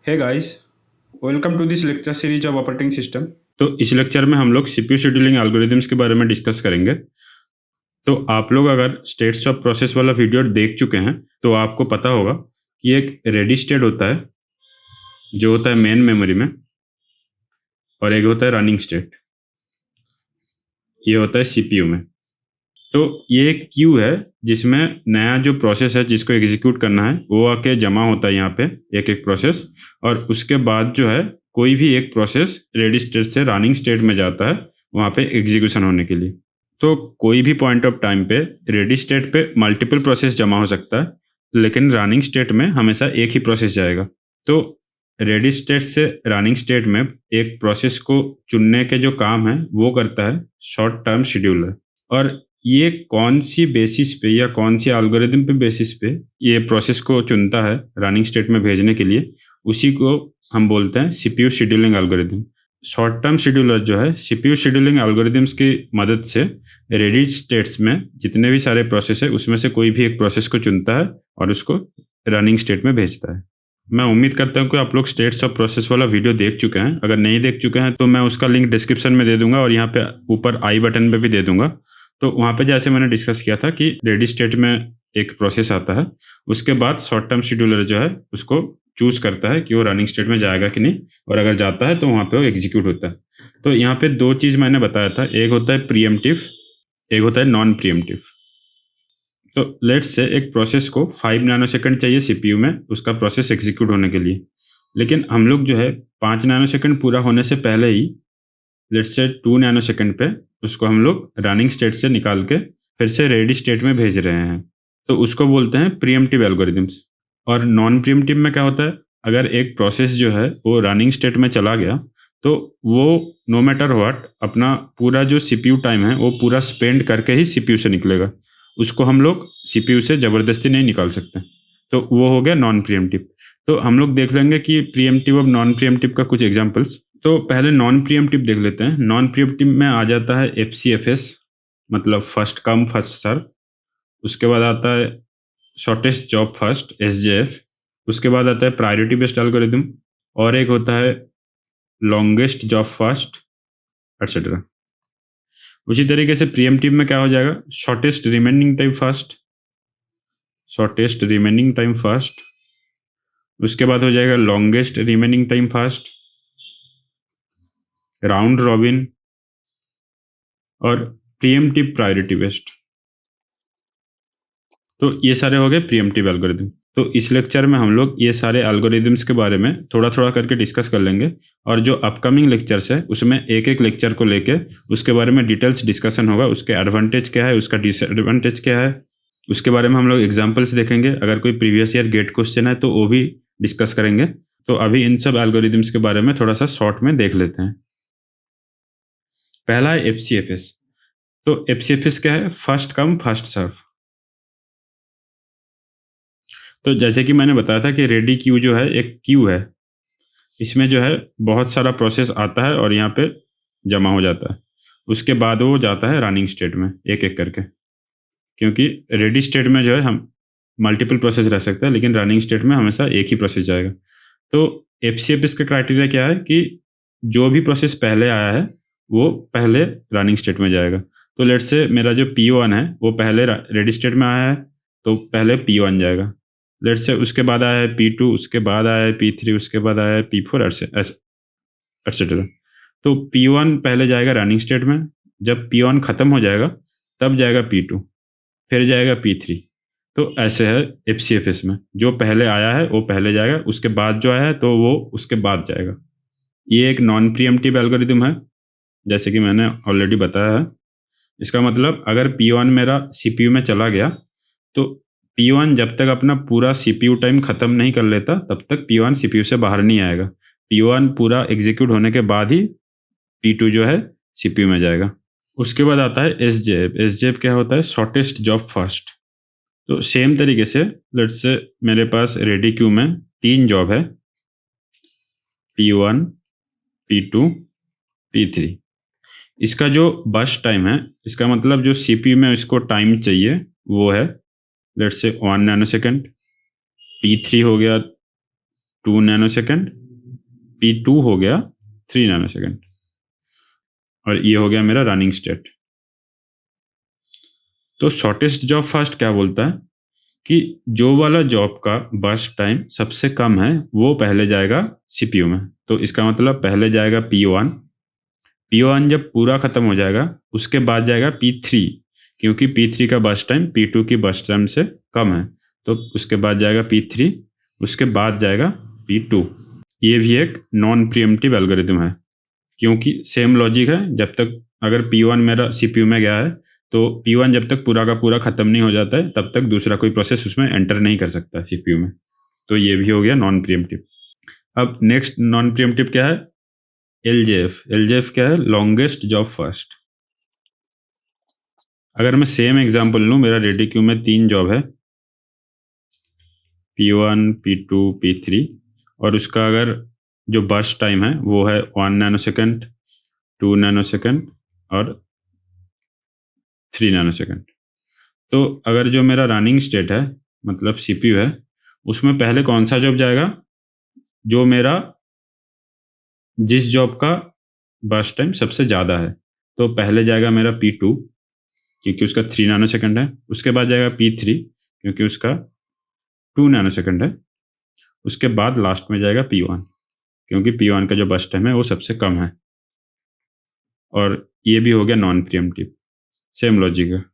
Hey guys, welcome to this lecture series of operating system. तो इस lecture में हम लोग सीपीयू शेड्यूलिंग एल्गोरिदम्स के बारे में डिस्कस करेंगे। तो आप लोग अगर स्टेट्स ऑफ प्रोसेस वाला वीडियो देख चुके हैं तो आपको पता होगा कि एक रेडी स्टेट होता है जो होता है मेन मेमोरी में, और एक होता है रनिंग स्टेट, ये होता है सीपीयू में। तो ये एक क्यू है जिसमें नया जो प्रोसेस है जिसको एग्जीक्यूट करना है वो आके जमा होता है यहाँ पे, एक एक प्रोसेस। और उसके बाद जो है कोई भी एक प्रोसेस रेडी स्टेट से रनिंग स्टेट में जाता है वहाँ पे एग्जीक्यूशन होने के लिए। तो कोई भी पॉइंट ऑफ टाइम पे रेडी स्टेट पे मल्टीपल प्रोसेस जमा हो सकता है, लेकिन रनिंग स्टेट में हमेशा एक ही प्रोसेस जाएगा। तो रेडी स्टेट से रनिंग स्टेट में एक प्रोसेस को चुनने के जो काम है वो करता है शॉर्ट टर्म शेड्यूलर। और ये कौन सी बेसिस पे या कौन सी एल्गोरिदम पे बेसिस पे ये प्रोसेस को चुनता है रनिंग स्टेट में भेजने के लिए, उसी को हम बोलते हैं CPU scheduling algorithm. Short term scheduler जो है सीपीयू शेड्यूलिंग एल्गोरिदम्स की मदद से रेडी स्टेट्स में जितने भी सारे प्रोसेस है उसमें से कोई भी एक प्रोसेस को चुनता है और उसको रनिंग स्टेट में भेजता है। मैं उम्मीद करता हूँ कि आप लोग स्टेट्स ऑफ प्रोसेस वाला वीडियो देख चुके हैं। अगर नहीं देख चुके हैं तो मैं उसका लिंक डिस्क्रिप्शन में दे दूंगा और यहाँ पे ऊपर आई बटन पे भी दे दूंगा। तो वहाँ पे जैसे मैंने डिस्कस किया था कि रेडी स्टेट में एक प्रोसेस आता है, उसके बाद शॉर्ट टर्म शेड्यूलर जो है उसको चूज करता है कि वो रनिंग स्टेट में जाएगा कि नहीं, और अगर जाता है तो वहाँ पे वो एग्जीक्यूट होता है। तो यहाँ पे दो चीज़ मैंने बताया था, एक होता है प्रीएम्प्टिव, एक होता है नॉन प्रीएम्प्टिव। तो लेट्स से एक प्रोसेस को 5 नैनोसेकंड चाहिए सीपीयू में उसका प्रोसेस एग्जीक्यूट होने के लिए, लेकिन हम लोग जो है 5 नैनोसेकंड पूरा होने से पहले ही लेट्स से 2 नैनोसेकंड पे उसको हम लोग रनिंग स्टेट से निकाल के फिर से रेडी स्टेट में भेज रहे हैं। तो उसको बोलते हैं प्रीएम्प्टिव एल्गोरिदम्स। और नॉन प्रीएम्प्टिव में क्या होता है, अगर एक प्रोसेस जो है वो रनिंग स्टेट में चला गया तो वो नो मैटर व्हाट अपना पूरा जो सीपीयू टाइम है वो पूरा स्पेंड करके ही सीपीयू से निकलेगा, उसको हम लोग सीपीयू से ज़बरदस्ती नहीं निकाल सकते। तो वो हो गया नॉन प्रीएम्प्टिव। तो हम लोग देख लेंगे कि प्रीएम्प्टिव और नॉन प्रीएम्प्टिव का कुछ एग्जांपल्स। तो पहले नॉन प्रीएम्प्टिव देख लेते हैं। नॉन प्रीएम्प्टिव में आ जाता है एफसीएफएस, मतलब फर्स्ट कम फर्स्ट सर्व। उसके बाद आता है शॉर्टेस्ट जॉब फर्स्ट एसजेएफ। उसके बाद आता है प्रायोरिटी बेस्ड एल्गोरिदम, और एक होता है लॉन्गेस्ट जॉब फर्स्ट एटसेट्रा। उसी तरीके से प्रीएम्प्टिव में क्या हो जाएगा, shortest remaining time first, shortest remaining time first. उसके बाद हो जाएगा longest remaining time first, round robin, और प्रीएम्प्टिव प्रायोरिटी बेस्ड। तो ये सारे हो गए प्रीएम्प्टिव एल्गोरिदम। तो इस लेक्चर में हम लोग ये सारे एल्गोरिदम्स के बारे में थोड़ा थोड़ा करके डिस्कस कर लेंगे, और जो अपकमिंग लेक्चर्स है उसमें एक एक लेक्चर को लेके उसके बारे में डिटेल्स डिस्कशन होगा। उसके एडवांटेज क्या है, उसका डिसएडवांटेज क्या है, उसके बारे में हम लोग एग्जाम्पल्स देखेंगे। अगर कोई प्रीवियस ईयर गेट क्वेश्चन है तो वो भी डिस्कस करेंगे। तो अभी इन सब एल्गोरिदम्स के बारे में थोड़ा सा शॉर्ट में देख लेते हैं। पहला है एफसीएफएस। तो एफसीएफएस क्या है, फर्स्ट कम फर्स्ट सर्व। तो जैसे कि मैंने बताया था कि रेडी क्यू जो है एक क्यू है, इसमें जो है बहुत सारा प्रोसेस आता है और यहाँ पे जमा हो जाता है। उसके बाद वो जाता है रनिंग स्टेट में एक एक करके, क्योंकि रेडी स्टेट में जो है हम मल्टीपल प्रोसेस रह सकते हैं, लेकिन रनिंग स्टेट में हमेशा एक ही प्रोसेस जाएगा। तो एफसीएफएस का क्राइटेरिया क्या है कि जो भी प्रोसेस पहले आया है वो पहले रनिंग स्टेट में जाएगा। तो लेट्स से मेरा जो P1 है वो पहले रेडी स्टेट में आया है तो पहले P1 जाएगा। लेट्स से उसके बाद आया है P2, उसके बाद आया है P3, उसके बाद आया है P4 एटसेट्रा। तो P1 पहले जाएगा रनिंग स्टेट में, जब P1 खत्म हो जाएगा तब जाएगा P2, फिर जाएगा P3। तो ऐसे है एफसीएफएस में, जो पहले आया है वो पहले जाएगा, उसके बाद जो आया है तो वो उसके बाद जाएगा। ये एक नॉन प्रीएम्प्टिव एल्गोरिदम है जैसे कि मैंने ऑलरेडी बताया है। इसका मतलब अगर P1 मेरा सीपीयू में चला गया तो P1 जब तक अपना पूरा सीपीयू टाइम खत्म नहीं कर लेता तब तक P1 सीपीयू से बाहर नहीं आएगा। P1 पूरा एग्जीक्यूट होने के बाद ही P2 जो है सीपीयू में जाएगा। उसके बाद आता है एसजेएफ। एसजेएफ क्या होता है, शॉर्टेस्ट जॉब फर्स्ट। तो सेम तरीके से लेट्स से मेरे पास रेडी क्यू में 3 जॉब है, P1, P2, P3। इसका जो बर्स्ट टाइम है, इसका मतलब जो सीपीयू में इसको टाइम चाहिए वो है लेट्स से 1 नैनोसेकंड। P3 हो गया 2 नैनो सेकेंड, P2 हो गया 3 नैनो सेकेंड, और ये हो गया मेरा रनिंग स्टेट। तो शॉर्टेस्ट जॉब फर्स्ट क्या बोलता है कि जो वाला जॉब का बर्स्ट टाइम सबसे कम है वो पहले जाएगा सीपीयू में। तो इसका मतलब पहले जाएगा P1, P1 जब पूरा खत्म हो जाएगा उसके बाद जाएगा P3, क्योंकि P3 का बर्स्ट टाइम P2 की बर्स्ट टाइम से कम है, तो उसके बाद जाएगा P3, उसके बाद जाएगा P2। ये भी एक नॉन प्रीएम्प्टिव एल्गोरिथम है, क्योंकि सेम लॉजिक है। जब तक अगर P1 मेरा सीपीयू में गया है तो P1 जब तक पूरा का पूरा खत्म नहीं हो जाता है तब तक दूसरा कोई प्रोसेस उसमें एंटर नहीं कर सकता सीपीयू में। तो ये भी हो गया नॉन प्रीएम्प्टिव। अब नेक्स्ट नॉन प्रीएम्प्टिव क्या है? एलजेएफ। एलजेएफ क्या है? Longest job first. अगर मैं सेम एग्जांपल लूँ, मेरा रेडी क्यू में 3 जॉब है, P1, P2, P3, और उसका अगर जो बर्स्ट टाइम है वो है 1 नैनो सेकेंड, 2 नैनो सेकेंड और 3 नैनो सेकेंड। तो अगर जो मेरा रनिंग स्टेट है मतलब सीपीयू है, उसमें पहले कौन सा जॉब जाएगा? जो मेरा जिस जॉब का बर्स्ट टाइम सबसे ज़्यादा है, तो पहले जाएगा मेरा P2 क्योंकि उसका 3 नैनो सेकेंड है, उसके बाद जाएगा P3 क्योंकि उसका 2 नैनो सेकेंड है, उसके बाद लास्ट में जाएगा P1 क्योंकि P1 का जो बर्स्ट टाइम है वो सबसे कम है। और ये भी हो गया नॉन प्रीएम्प्टिव, सेम लॉजिक है।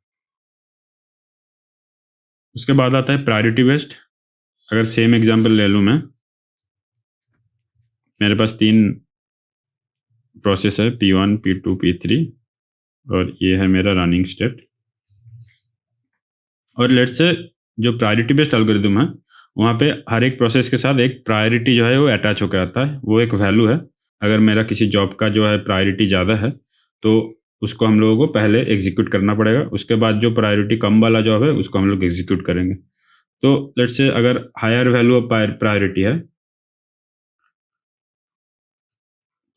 उसके बाद आता है प्रायोरिटी बेस्ड। अगर सेम एग्जांपल ले लूँ मैं, मेरे पास 3 प्रोसेस है, P1, P2, P3, और ये है मेरा रनिंग स्टेट। और लेट्स से जो प्रायोरिटी बेस्ड एल्गोरिथम है वहाँ पे हर एक प्रोसेस के साथ एक प्रायोरिटी जो है वो अटैच होकर आता है, वो एक वैल्यू है। अगर मेरा किसी जॉब का जो है प्रायोरिटी ज़्यादा है तो उसको हम लोगों को पहले एग्जीक्यूट करना पड़ेगा, उसके बाद जो प्रायोरिटी कम वाला जॉब है उसको हम लोग एग्जीक्यूट करेंगे। तो लेट्स से अगर हायर वैल्यू ऑफ प्रायोरिटी है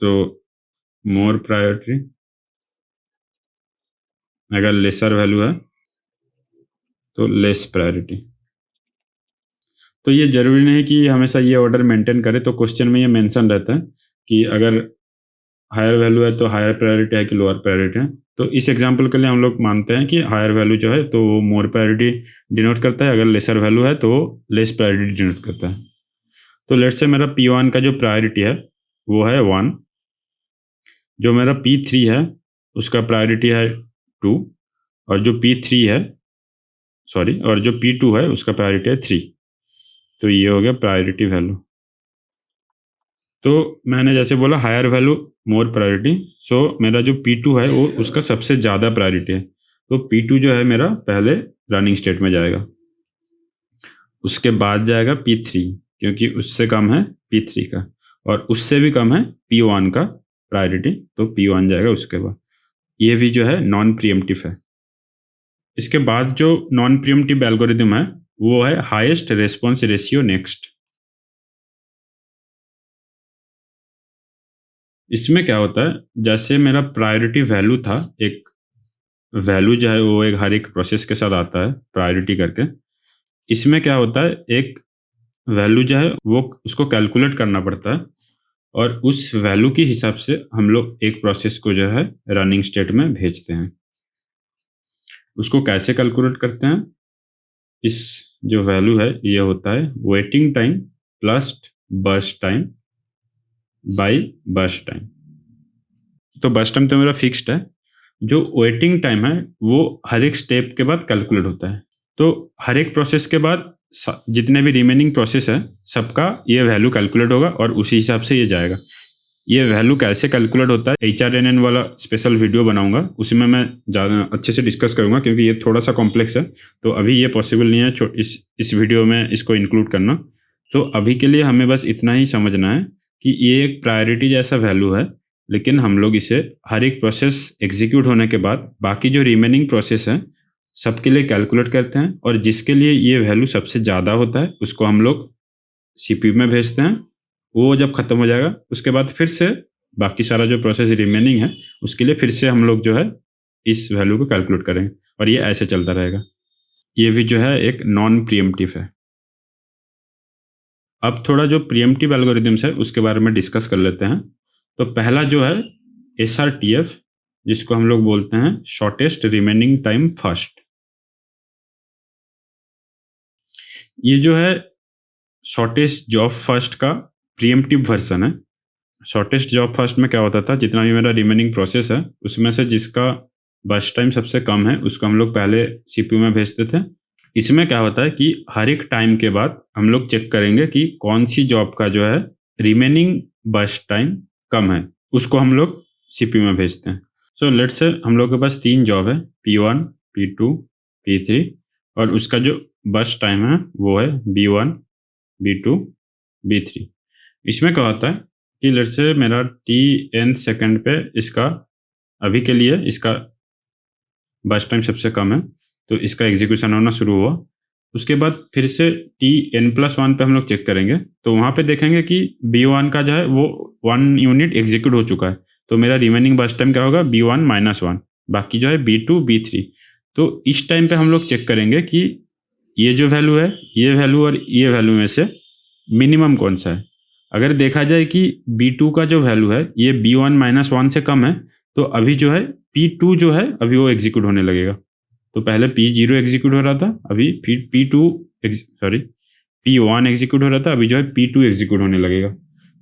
तो मोर प्रायोरिटी, अगर लेसर वैल्यू है तो लेस प्रायोरिटी। तो ये जरूरी नहीं कि हमेशा ये ऑर्डर मेंटेन करे। तो क्वेश्चन में ये मेंशन रहता है कि अगर हायर वैल्यू है तो हायर प्रायोरिटी है कि लोअर प्रायोरिटी है। तो इस एग्जांपल के लिए हम लोग मानते हैं कि हायर वैल्यू जो है तो वो मोर प्रायोरिटी डिनोट करता है, अगर लेसर वैल्यू है तो वो लेस प्रायोरिटी डिनोट करता है। तो लेट्स से मेरा P1 का जो प्रायोरिटी है वो है 1, जो मेरा P3 है उसका प्रायोरिटी है 2, और जो P3 है और जो P2 है उसका प्रायोरिटी है 3। तो ये हो गया प्रायोरिटी वैल्यू। तो मैंने जैसे बोला हायर वैल्यू मोर प्रायोरिटी, सो मेरा जो P2 है वो उसका सबसे ज़्यादा प्रायोरिटी है, तो P2 जो है मेरा पहले रनिंग स्टेट में जाएगा, उसके बाद जाएगा P3 क्योंकि उससे कम है P3 का, और उससे भी कम है P1 का प्रायोरिटी, तो P1 जाएगा उसके बाद। ये भी जो है नॉन प्रीएम्प्टिव है। इसके बाद जो नॉन प्रीएम्प्टिव एल्गोरिथम है वो है हाईएस्ट रेस्पॉन्स रेशियो नेक्स्ट। इसमें क्या होता है, जैसे मेरा प्रायोरिटी वैल्यू था, एक वैल्यू जो है वो एक हर एक प्रोसेस के साथ आता है प्रायोरिटी करके। इसमें क्या होता है, एक वैल्यू जो है वो उसको कैलकुलेट करना पड़ता है, और उस वैल्यू के हिसाब से हम लोग एक प्रोसेस को जो है रनिंग स्टेट में भेजते हैं। उसको कैसे कैलकुलेट करते हैं? इस जो वैल्यू है ये होता है waiting time plus burst time by burst time. तो बर्स्ट टाइम तो मेरा फिक्स्ड है, जो वेटिंग टाइम है वो हर एक स्टेप के बाद कैलकुलेट होता है। तो हर एक प्रोसेस के बाद जितने भी रिमेनिंग प्रोसेस है सबका ये वैल्यू कैलकुलेट होगा और उसी हिसाब से ये जाएगा। ये वैल्यू कैसे कैलकुलेट होता है, HRNN वाला स्पेशल वीडियो बनाऊंगा, उसमें मैं ज़्यादा अच्छे से डिस्कस करूंगा क्योंकि ये थोड़ा सा कॉम्प्लेक्स है, तो अभी ये पॉसिबल नहीं है इस वीडियो में इसको इंक्लूड करना। तो अभी के लिए हमें बस इतना ही समझना है कि ये एक प्रायोरिटी जैसा वैल्यू है, लेकिन हम लोग इसे हर एक प्रोसेस एग्जीक्यूट होने के बाद बाकी जो रिमेनिंग प्रोसेस है सबके लिए कैलकुलेट करते हैं, और जिसके लिए ये वैल्यू सबसे ज़्यादा होता है उसको हम लोग CPU में भेजते हैं। वो जब खत्म हो जाएगा उसके बाद फिर से बाकी सारा जो प्रोसेस रिमेनिंग है उसके लिए फिर से हम लोग जो है इस वैल्यू को कैलकुलेट करेंगे, और ये ऐसे चलता रहेगा। ये भी जो है एक नॉन प्रीएम्प्टिव है। अब थोड़ा जो प्रीएम्प्टिव एल्गोरिदम्स है उसके बारे में डिस्कस कर लेते हैं। तो पहला जो है SRTF, जिसको हम लोग बोलते हैं शॉर्टेस्ट रिमेनिंग टाइम फर्स्ट। ये जो है शॉर्टेस्ट जॉब फर्स्ट का प्रीएम्प्टिव वर्जन है। शॉर्टेस्ट जॉब फर्स्ट में क्या होता था, जितना भी मेरा रिमेनिंग प्रोसेस है उसमें से जिसका बर्स्ट टाइम सबसे कम है उसको हम लोग पहले CPU में भेजते थे। इसमें क्या होता है कि हर एक टाइम के बाद हम लोग चेक करेंगे कि कौन सी जॉब का जो है रिमेनिंग बर्स्ट टाइम कम है, उसको हम लोग CPU में भेजते हैं। सो लेट्स से हम लोग के पास 3 जॉब है, P1, P2, P3, और उसका जो बर्स्ट टाइम है वो है B1, B2, B3। इसमें क्या होता है कि लेट्स से मेरा TN सेकंड पे इसका अभी के लिए इसका बर्स्ट टाइम सबसे कम है, तो इसका एग्जीक्यूशन होना शुरू हुआ। उसके बाद फिर से TN+1 पे हम लोग चेक करेंगे, तो वहाँ पे देखेंगे कि B1 का जो है वो 1 यूनिट एग्जीक्यूट हो चुका है, तो मेरा रिमेनिंग बर्स्ट टाइम क्या होगा B1-1, बाकी जो है B2, B3। तो इस टाइम पे हम लोग चेक करेंगे कि ये जो वैल्यू है, ये वैल्यू और ये वैल्यू में से मिनिमम कौन सा है। अगर देखा जाए कि B2 का जो वैल्यू है ये B1-1 से कम है, तो अभी जो है P2 जो है अभी वो एग्जीक्यूट होने लगेगा। तो पहले P0 एग्जीक्यूट हो रहा था, अभी P1 एग्जीक्यूट हो रहा था, अभी जो है P2 एग्जीक्यूट होने लगेगा।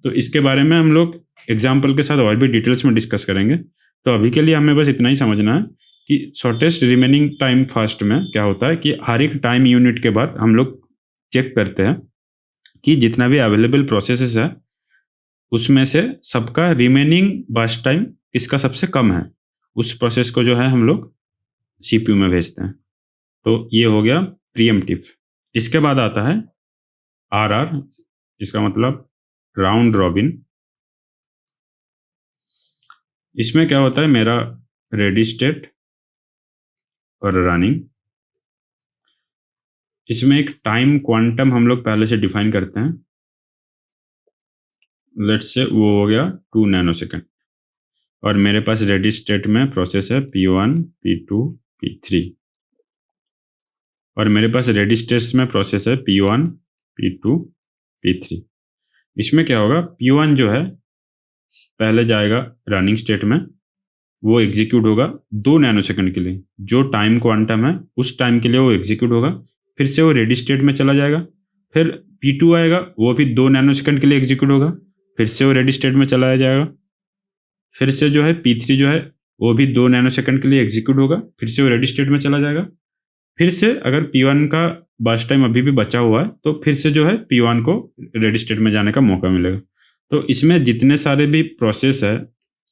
तो इसके बारे में हम लोग एग्जाम्पल के साथ और भी डिटेल्स में डिस्कस करेंगे। तो अभी के लिए हमें बस इतना ही समझना है कि शॉर्टेस्ट रिमेनिंग टाइम फास्ट में क्या होता है कि हर एक टाइम यूनिट के बाद हम लोग चेक करते हैं कि जितना भी अवेलेबल प्रोसेसेस है उसमें से सबका रिमेनिंग बर्स्ट टाइम किसका सबसे कम है, उस प्रोसेस को जो है हम लोग CPU में भेजते हैं। तो ये हो गया प्रीएम्प्टिव। इसके बाद आता है RR, इसका मतलब राउंड रॉबिन। इसमें क्या होता है, मेरा रेडी स्टेट और रनिंग, इसमें एक टाइम क्वांटम हम लोग पहले से डिफाइन करते हैं। लेट्स से वो हो गया 2 नैनोसेकंड, और मेरे पास रेडी स्टेट में प्रोसेस है P1, P2, P3, और मेरे पास रेडी स्टेट्स में प्रोसेस है P1, P2, P3। इसमें क्या होगा, P1 जो है पहले जाएगा रनिंग स्टेट में, वो एग्जीक्यूट होगा 2 नैनोसेकंड के लिए, जो टाइम क्वांटम है उस टाइम के लिए वो एग्जीक्यूट होगा। फिर से वो रेडी स्टेट में चला जाएगा, फिर P2 आएगा, वो भी 2 नैनोसेकंड के लिए एग्जीक्यूट होगा, फिर से वो रेडी स्टेट में चलाया जाएगा। फिर से जो है P3 जो है वो भी 2 नैनोसेकंड के लिए एग्जीक्यूट होगा, फिर से वो रेडी स्टेट में चला जाएगा। फिर से अगर P1 का बर्स्ट टाइम अभी भी बचा हुआ है तो फिर से जो है P1 को रेडी स्टेट में जाने का मौका मिलेगा। तो इसमें जितने सारे भी प्रोसेस है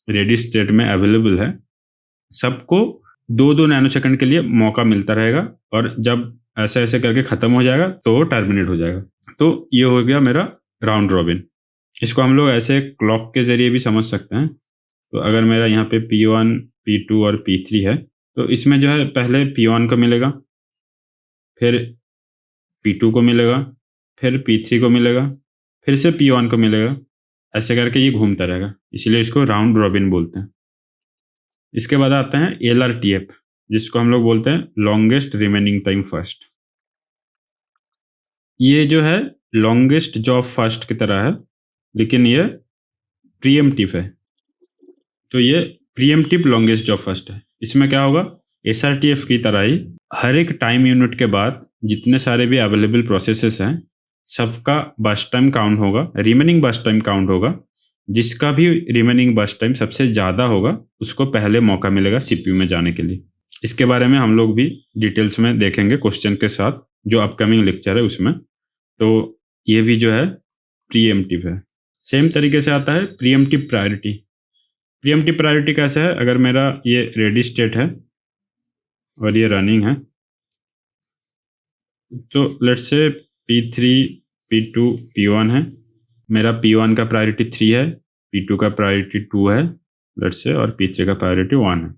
रेडी स्टेट में अवेलेबल है, सबको 2-2 नैनोसेकंड के लिए मौका मिलता रहेगा, और जब ऐसे ऐसे करके ख़त्म हो जाएगा तो वो टर्मिनेट हो जाएगा। तो ये हो गया मेरा राउंड रॉबिन। इसको हम लोग ऐसे क्लॉक के ज़रिए भी समझ सकते हैं। तो अगर मेरा यहाँ पे P1, P2 और P3 है, तो इसमें जो है पहले P1 को मिलेगा, फिर P2 को मिलेगा, फिर P3 को मिलेगा, फिर से P1 को मिलेगा, ऐसे करके ये घूमता रहेगा, इसीलिए इसको राउंड रॉबिन बोलते हैं। इसके बाद आता है LRTF, जिसको हम लोग बोलते हैं लॉन्गेस्ट रिमेनिंग टाइम फर्स्ट। ये जो है लॉन्गेस्ट जॉब फर्स्ट की तरह है, लेकिन ये प्रीएम्प्टिव है। तो ये प्रीएम्प्टिव लॉन्गेस्ट जॉब फर्स्ट है। इसमें क्या होगा, SRTF की तरह ही हर एक टाइम यूनिट के बाद जितने सारे भी अवेलेबल प्रोसेसेस हैं सबका बर्स्ट टाइम काउंट होगा, रिमेनिंग बर्स्ट टाइम काउंट होगा। जिसका भी रिमेनिंग बर्स्ट टाइम सबसे ज़्यादा होगा उसको पहले मौका मिलेगा CPU में जाने के लिए। इसके बारे में हम लोग भी डिटेल्स में देखेंगे क्वेश्चन के साथ, जो अपकमिंग लेक्चर है उसमें। तो ये भी जो है प्रीएम्प्टिव है। सेम तरीके से आता है प्रीएम्प्टिव प्रायोरिटी। प्रीएम्प्टिव प्रायोरिटी कैसा है, अगर मेरा ये रेडी स्टेट है और ये रनिंग है, तो let's say P3, P2, P1 है। मेरा P1 का प्रायोरिटी 3 है, P2 का प्रायोरिटी 2 है लेट्स से, और P3 का प्रायोरिटी 1 है।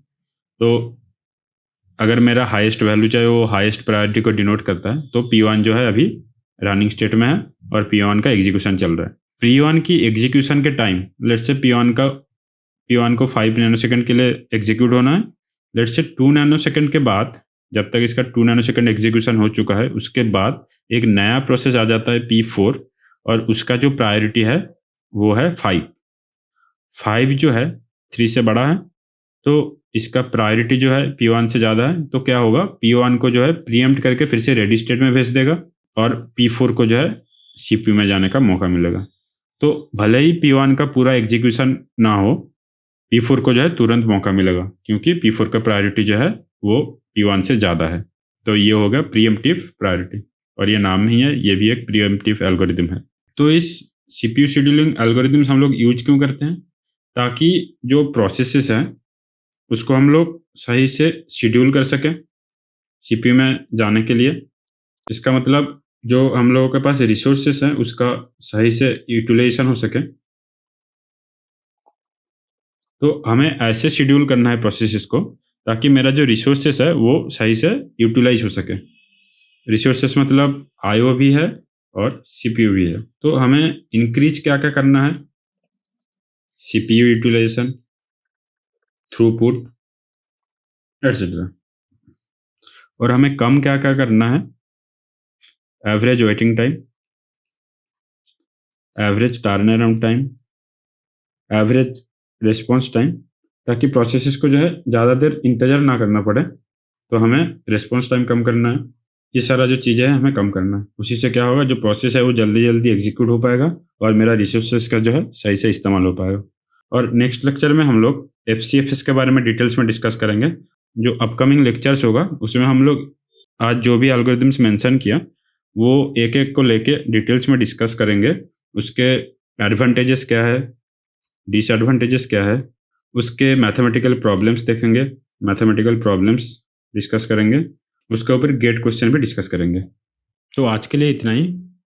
तो अगर मेरा हाईएस्ट वैल्यू चाहे वो हाईएस्ट प्रायोरिटी को डिनोट करता है, तो P1 जो है अभी रनिंग स्टेट में है और P1 का एग्जीक्यूशन चल रहा है। P1 की एग्जीक्यूशन के टाइम लेट्स से P1 को 5 नैनोसेकंड के लिए एग्जीक्यूट होना है। लेट्स से 2 नैनोसेकंड के बाद, जब तक इसका 2 नैनोसेकंड एग्जीक्यूशन हो चुका है, उसके बाद एक नया प्रोसेस आ जाता है P4, और उसका जो प्रायोरिटी है वो है 5। 5 जो है 3 से बड़ा है, तो इसका प्रायोरिटी जो है P1 से ज़्यादा है, तो क्या होगा, P1 को जो है प्रीएम्प्ट करके फिर से रेडी स्टेट में भेज देगा और P4 को जो है CPU में जाने का मौका मिलेगा। तो भले ही P1 का पूरा एग्जीक्यूशन ना हो, P4 को जो है तुरंत मौका मिलेगा, क्योंकि P4 का प्रायोरिटी जो है वो P1 से ज़्यादा है। तो ये हो गया प्रीएम्प्टिव प्रायोरिटी, और ये नाम नहीं है, ये भी एक प्रीएम्प्टिव एल्गोरिदम है। तो इस CPU शेड्यूलिंग एल्गोरिदम्स हम लोग यूज क्यों करते हैं? ताकि जो प्रोसेसेस हैं उसको हम लोग सही से शेड्यूल कर सकें CPU में जाने के लिए। इसका मतलब जो हम लोगों के पास रिसोर्सेस हैं उसका सही से यूटिलाइजेशन हो सके। तो हमें ऐसे शेड्यूल करना है प्रोसेसेस को ताकि मेरा जो रिसोर्सेस है वो सही से यूटिलाइज हो सके। रिसोर्सेस मतलब IO भी है और CPU भी है। तो हमें इंक्रीज क्या क्या करना है? CPU utilisation, throughput, etcetera. और हमें कम क्या क्या करना है? Average waiting time, average turn around time, average response time, ताकि प्रोसेसेस को जो है ज़्यादा देर इंतज़ार ना करना पड़े। तो हमें रिस्पॉन्स टाइम कम करना है। ये सारा जो चीज़ें हैं हमें कम करना है। उसी से क्या होगा, जो प्रोसेस है वो जल्दी जल्दी एग्जीक्यूट हो पाएगा और मेरा रिसोर्सेस का जो है सही से इस्तेमाल हो पाएगा। और नेक्स्ट लेक्चर में हम लोग FCFS के बारे में डिटेल्स में डिस्कस करेंगे। जो अपकमिंग लेक्चर्स होगा उसमें हम लोग आज जो भी एल्गोरिदम्स मेंशन किया वो एक एक को लेके डिटेल्स में डिस्कस करेंगे। उसके एडवांटेजेस क्या है, डिसएडवांटेजेस क्या है, उसके मैथमेटिकल प्रॉब्लम्स देखेंगे, मैथमेटिकल प्रॉब्लम्स डिस्कस करेंगे, उसके ऊपर गेट क्वेश्चन भी डिस्कस करेंगे। तो आज के लिए इतना ही।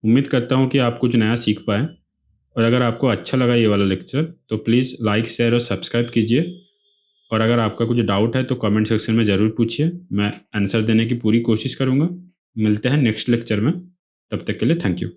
उम्मीद करता हूँ कि आप कुछ नया सीख पाए, और अगर आपको अच्छा लगा ये वाला लेक्चर तो प्लीज़ लाइक, शेयर और सब्सक्राइब कीजिए। और अगर आपका कुछ डाउट है तो कमेंट सेक्शन में ज़रूर पूछिए, मैं आंसर देने की पूरी कोशिश करूँगा। मिलते हैं नेक्स्ट लेक्चर में, तब तक के लिए थैंक यू।